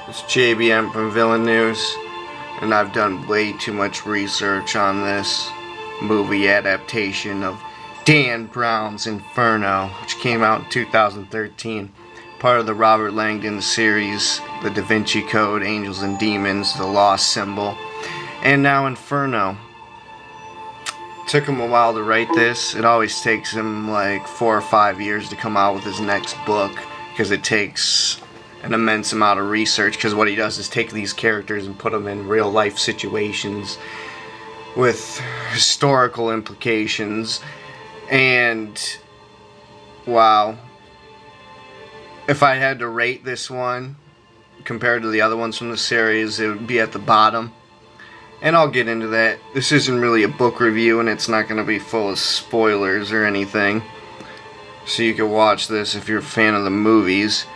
It's JBM from VillainNews, and I've done way too much research on this movie adaptation of Dan Brown's Inferno, which came out in 2013. Part of the Robert Langdon series, The Da Vinci Code, Angels and Demons, The Lost Symbol, and now Inferno. Took him a while to write this. It always takes him like 4 or 5 years to come out with his next book, because it takes an immense amount of research, because what he does is take these characters and put them in real life situations with historical implications. And wow, if I had to rate this one compared to the other ones from the series, it would be at the bottom. And I'll get into that. This isn't really a book review, and it's not going to be full of spoilers or anything, so you can watch this if you're a fan of the movies.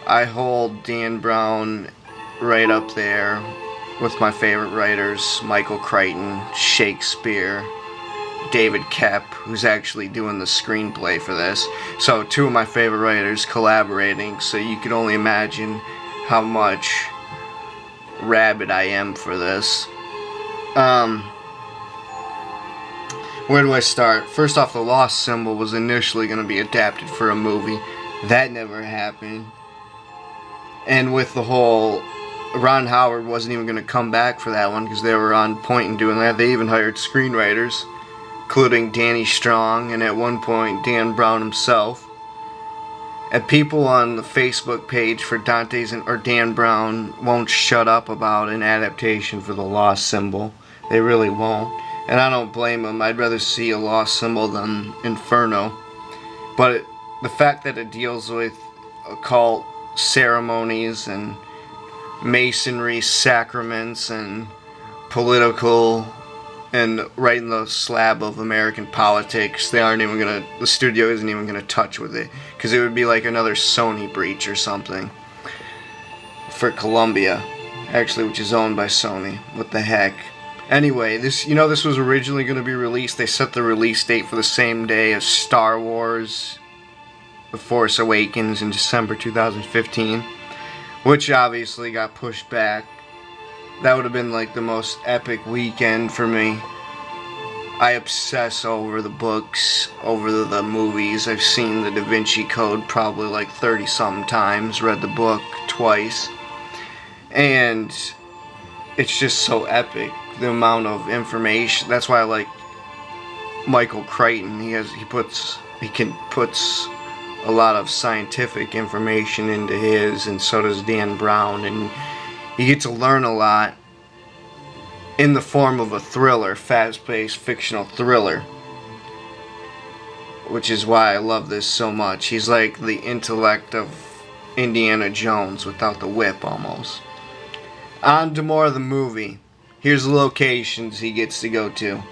I hold Dan Brown right up there with my favorite writers, Michael Crichton, Shakespeare, David Koepp, who's actually doing the screenplay for this. So 2 of my favorite writers collaborating, so you can only imagine how much rabid I am for this. Where do I start? First off, The Lost Symbol was initially going to be adapted for a movie. That never happened. And with the whole, Ron Howard wasn't even going to come back for that one because they were on point in doing that. They even hired screenwriters, including Danny Strong and at one point Dan Brown himself. And people on the Facebook page for Dante's or Dan Brown won't shut up about an adaptation for The Lost Symbol. They really won't. And I don't blame them. I'd rather see a Lost Symbol than Inferno. But the fact that it deals with occult ceremonies and masonry sacraments and political and right in the slab of American politics, the studio isn't even gonna touch with it, because it would be like another Sony breach or something for Columbia, actually, which is owned by Sony. What the heck? Anyway, this was originally going to be released. They set the release date for the same day as Star Wars The Force Awakens in December 2015, which obviously got pushed back. That would have been like the most epic weekend for me. I obsess over the books, over the movies. I've seen The Da Vinci Code probably like 30-something times, read the book twice, and it's just so epic, the amount of information. That's why I like Michael Crichton. He puts a lot of scientific information into his, and so does Dan Brown, and you get to learn a lot in the form of a thriller, fast-paced fictional thriller, which is why I love this so much. He's like the intellect of Indiana Jones without the whip, almost. On to more of the movie. Here's the locations he gets to go to.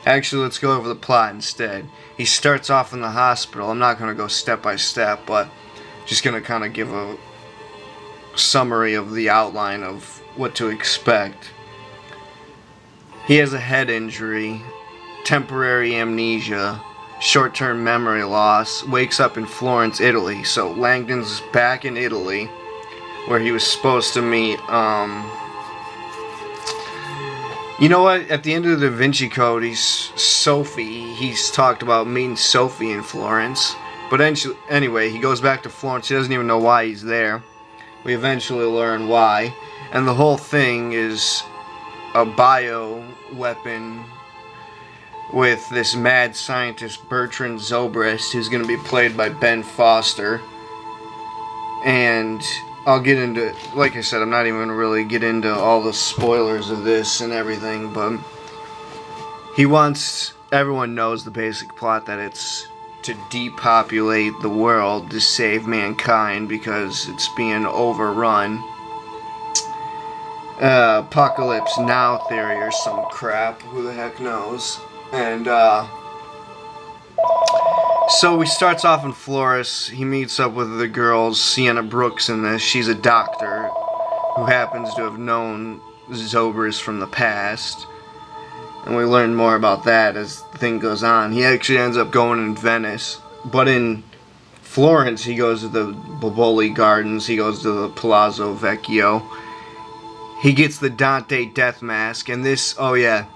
Actually, let's go over the plot instead. He starts off in the hospital. I'm not going to go step by step, but just going to kind of give a summary of the outline of what to expect. He has a head injury, temporary amnesia, short-term memory loss, wakes up in Florence, Italy. So Langdon's back in Italy, where he was supposed to meet, you know what? At the end of the Da Vinci Code, he's talked about meeting Sophie in Florence. But anyway, he goes back to Florence. He doesn't even know why he's there. We eventually learn why. And the whole thing is a bioweapon with this mad scientist, Bertrand Zobrist, who's going to be played by Ben Foster. And I'll get into, like I said, I'm not even going to really get into all the spoilers of this and everything, but everyone knows the basic plot, that it's to depopulate the world to save mankind because it's being overrun. Apocalypse Now theory or some crap, who the heck knows. And so he starts off in Florence. He meets up with the girl Sienna Brooks in this. She's a doctor who happens to have known Zobrist from the past. And we learn more about that as the thing goes on. He actually ends up going in Venice. But in Florence, he goes to the Boboli Gardens. He goes to the Palazzo Vecchio. he gets the Dante death mask, and this, oh yeah,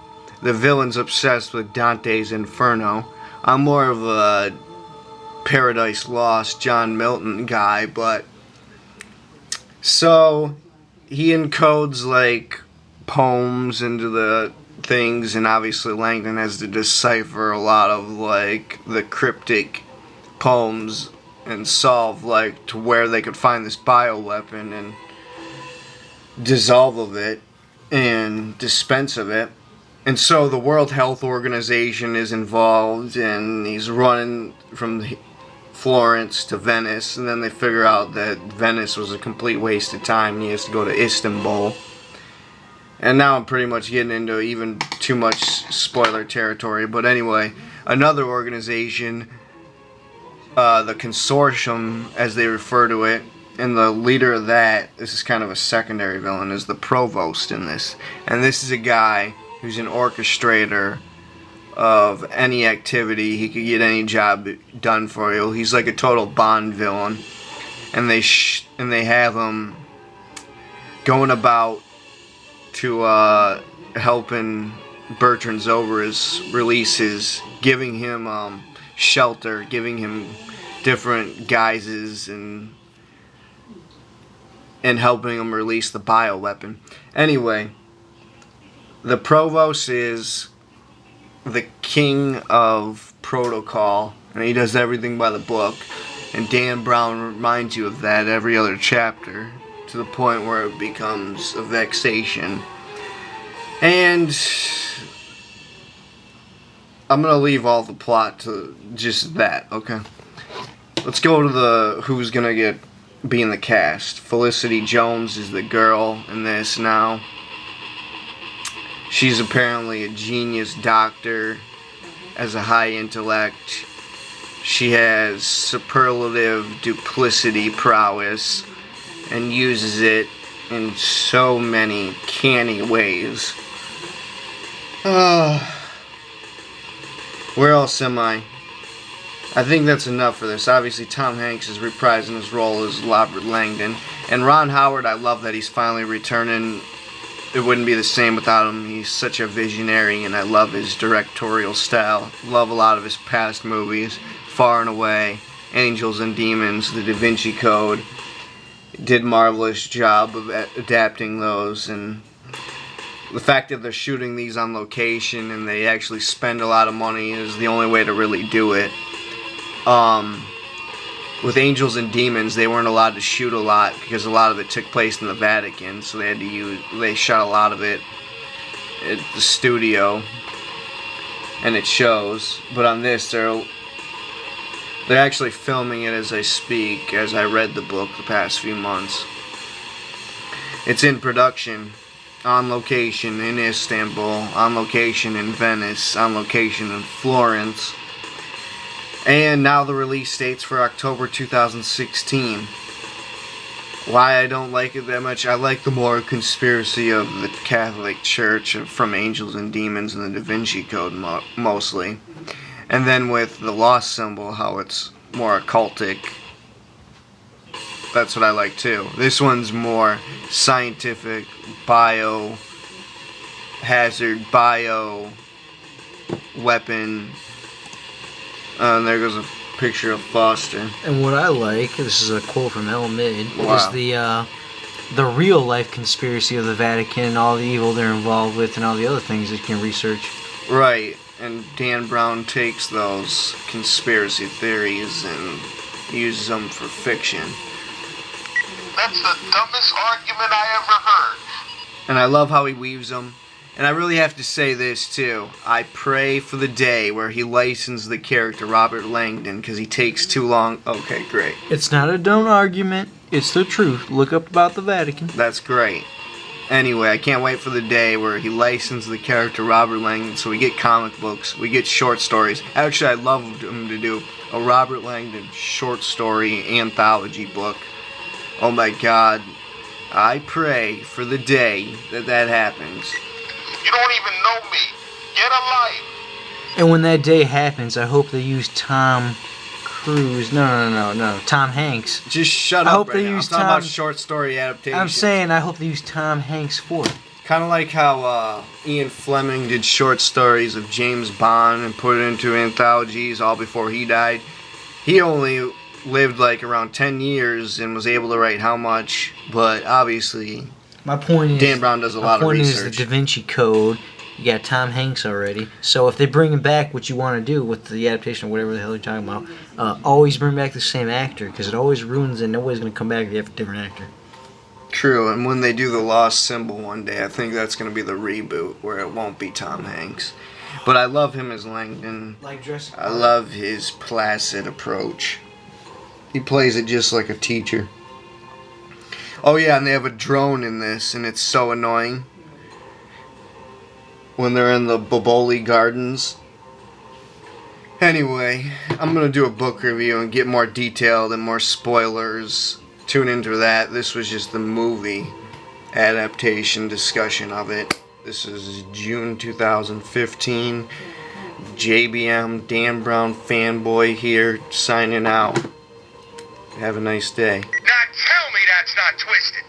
the villain's obsessed with Dante's Inferno. I'm more of a Paradise Lost John Milton guy, but so he encodes like poems into the things, and obviously Langdon has to decipher a lot of like the cryptic poems and solve like to where they could find this bioweapon and dissolve of it and dispense of it. And so the World Health Organization is involved, and he's running from Florence to Venice, and then they figure out that Venice was a complete waste of time and he has to go to Istanbul. And now I'm pretty much getting into even too much spoiler territory, but anyway, another organization, the Consortium as they refer to it, and the leader of that, this is kind of a secondary villain, is the Provost in this. And this is a guy who's an orchestrator of any activity. He could get any job done for you. He's like a total Bond villain, and they have him going about to helping Bertrand Zobrist release his, giving him shelter, giving him different guises, and helping him release the bioweapon. Anyway, the Provost is the king of protocol, and he does everything by the book, and Dan Brown reminds you of that every other chapter, to the point where it becomes a vexation. And I'm gonna leave all the plot to just that, okay? Let's go to the who's gonna be in the cast. Felicity Jones is the girl in this now. She's apparently a genius doctor, has a high intellect. She has superlative duplicity prowess and uses it in so many canny ways. Where else am I? I think that's enough for this. Obviously, Tom Hanks is reprising his role as Robert Langdon. And Ron Howard, I love that he's finally returning. It wouldn't be the same without him. He's such a visionary, and I love his directorial style. Love a lot of his past movies. Far and Away, Angels and Demons, The Da Vinci Code. Did a marvelous job of adapting those, and the fact that they're shooting these on location and they actually spend a lot of money is the only way to really do it. With Angels and Demons, they weren't allowed to shoot a lot because a lot of it took place in the Vatican, so they shot a lot of it at the studio, and it shows. But on this, they're actually filming it as I speak, as I read the book the past few months. It's in production, on location in Istanbul, on location in Venice, on location in Florence. And now the release date's for October 2016. Why I don't like it that much? I like the more conspiracy of the Catholic Church from Angels and Demons and the Da Vinci Code mostly. And then with the lost symbol, how it's more occultic. That's what I like too. This one's more scientific, biohazard, bioweapon. And there goes a picture of Foster. And what I like, this is a quote from El Mid, wow, is the real life conspiracy of the Vatican and all the evil they're involved with and all the other things that you can research. Right, and Dan Brown takes those conspiracy theories and uses them for fiction. That's the dumbest argument I ever heard. And I love how he weaves them. And I really have to say this too. I pray for the day where he licensed the character Robert Langdon because he takes too long. Okay, great. It's not a dumb argument. It's the truth. Look up about the Vatican. That's great. Anyway, I can't wait for the day where he licensed the character Robert Langdon so we get comic books, we get short stories. Actually, I'd love him to do a Robert Langdon short story anthology book. Oh my God. I pray for the day that happens. You don't even know me. Get a life. And when that day happens, I hope they use Tom Cruise. No. Tom Hanks. Just shut I up hope right they now. use I'm talking about Tom- short story adaptations. I'm saying I hope they use Tom Hanks for it. Kind of like how Ian Fleming did short stories of James Bond and put it into anthologies all before he died. He only lived like around 10 years and was able to write how much, but obviously My point is, Dan Brown does a lot of research. My point is the Da Vinci Code. You got Tom Hanks already. So if they bring him back, what you want to do with the adaptation or whatever the hell you're talking about, always bring back the same actor, because it always ruins it. Nobody's going to come back if you have a different actor. True, and when they do the Lost Symbol one day, I think that's going to be the reboot where it won't be Tom Hanks. But I love him as Langdon. Like Jurassic I love his placid approach. He plays it just like a teacher. Oh yeah, and they have a drone in this, and it's so annoying. When they're in the Boboli Gardens. Anyway, I'm going to do a book review and get more detailed and more spoilers. Tune into that. This was just the movie adaptation discussion of it. This is June 2015. JBM, Dan Brown fanboy here, signing out. Have a nice day. Now tell me that's not twisted.